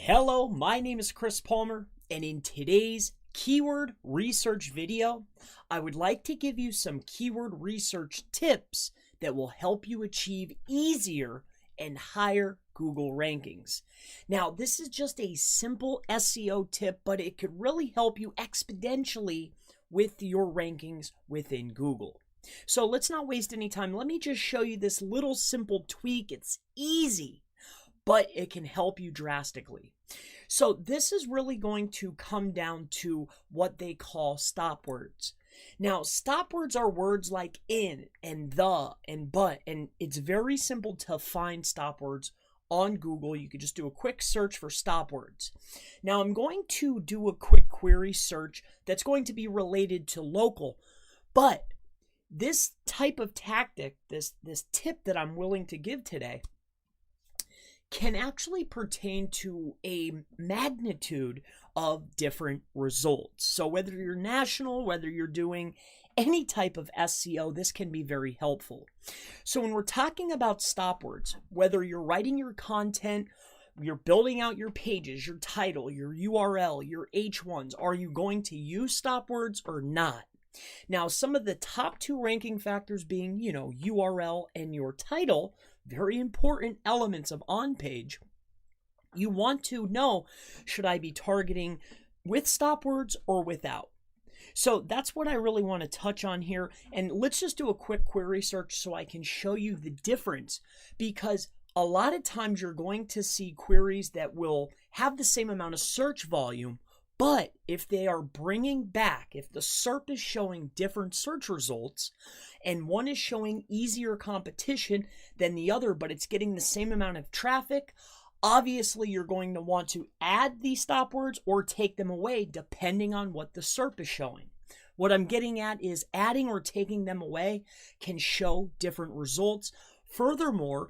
Hello, my name is Chris Palmer, and in today's keyword research video, I would like to give you some keyword research tips that will help you achieve easier and higher Google rankings. Now, this is just a simple SEO tip, but it could really help you exponentially with your rankings within Google. So let's not waste any time. Let me just show you this little simple tweak. It's easy, but it can help you drastically. So this is really going to come down to what they call stop words. Now, stop words are words like in and the and but, and it's very simple to find stop words on Google. You could just do a quick search for stop words. Now, I'm going to do a quick query search that's going to be related to local, but this type of tactic, this tip that I'm willing to give today, can actually pertain to a magnitude of different results. So whether you're national, whether you're doing any type of SEO, this can be very helpful. So when we're talking about stop words, whether you're writing your content, you're building out your pages, your title, your URL, your H1s, are you going to use stop words or not? Now, some of the top two ranking factors being, URL and your title, very important elements of on-page. You want to know, should I be targeting with stop words or without? So that's what I really want to touch on here. And let's just do a quick query search so I can show you the difference, because a lot of times you're going to see queries that will have the same amount of search volume, but if they are bringing back, if the SERP is showing different search results and one is showing easier competition than the other, but it's getting the same amount of traffic, obviously you're going to want to add these stop words or take them away depending on what the SERP is showing. What I'm getting at is adding or taking them away can show different results. Furthermore,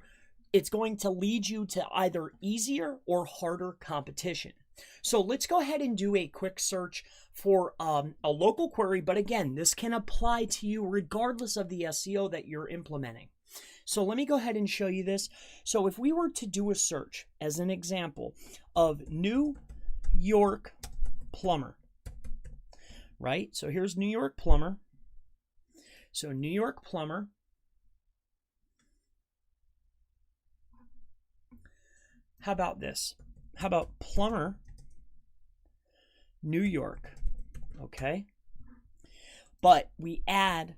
it's going to lead you to either easier or harder competition. So let's go ahead and do a quick search for a local query. But again, this can apply to you regardless of the SEO that you're implementing. So let me go ahead and show you this. So if we were to do a search as an example of New York plumber, right? So here's New York plumber. So New York plumber. How about this? How about plumber New York? Okay. But we add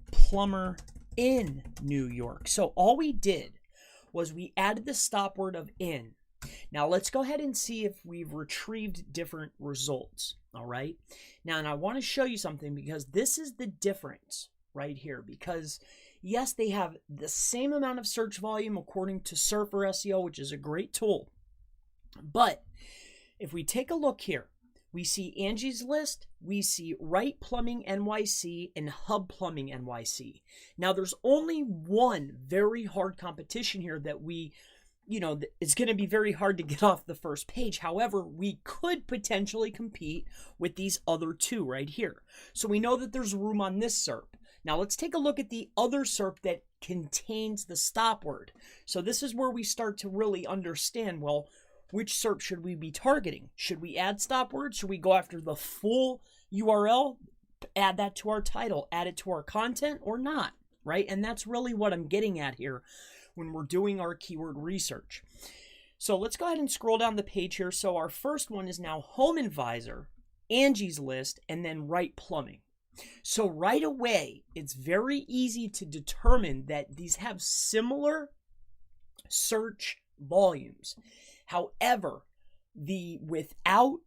plumber in New York. So all we did was we added the stop word of in. Now let's go ahead and see if we've retrieved different results. All right. Now, and I want to show you something, because this is the difference right here, because yes, they have the same amount of search volume according to SERP or SEO, which is a great tool. But if we take a look here, we see Angie's List, we see Right Plumbing NYC, and Hub Plumbing NYC. Now, there's only one very hard competition here that it's going to be very hard to get off the first page. However, we could potentially compete with these other two right here. So we know that there's room on this SERP. Now, let's take a look at the other SERP that contains the stop word. So this is where we start to really understand, well, which SERP should we be targeting? Should we add stop words? Should we go after the full URL, add that to our title, add it to our content, or not, right? And that's really what I'm getting at here when we're doing our keyword research. So let's go ahead and scroll down the page here. So our first one is now Home Advisor, Angie's List, and then Right Plumbing. So right away, it's very easy to determine that these have similar search volumes. However, without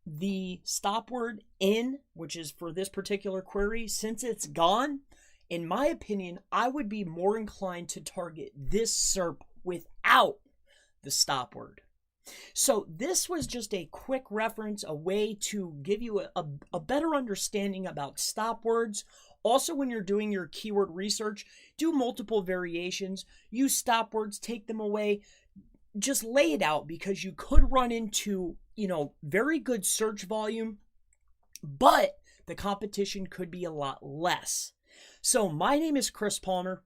the stop word in, which is for this particular query, since it's gone, in my opinion, I would be more inclined to target this SERP without the stop word. So this was just a quick reference, a way to give you a better understanding about stop words. Also, when you're doing your keyword research, do multiple variations, use stop words, take them away. Just lay it out, because you could run into, very good search volume, but the competition could be a lot less. So my name is Chris Palmer.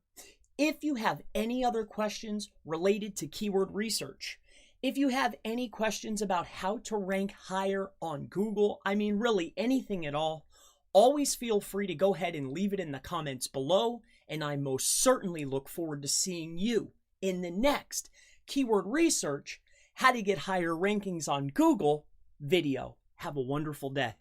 If you have any other questions related to keyword research, If you have any questions about how to rank higher on Google, I mean really anything at all, always feel free to go ahead and leave it in the comments below, and I most certainly look forward to seeing you in the next Keyword Research, How to Get Higher Rankings on Google video. Have a wonderful day.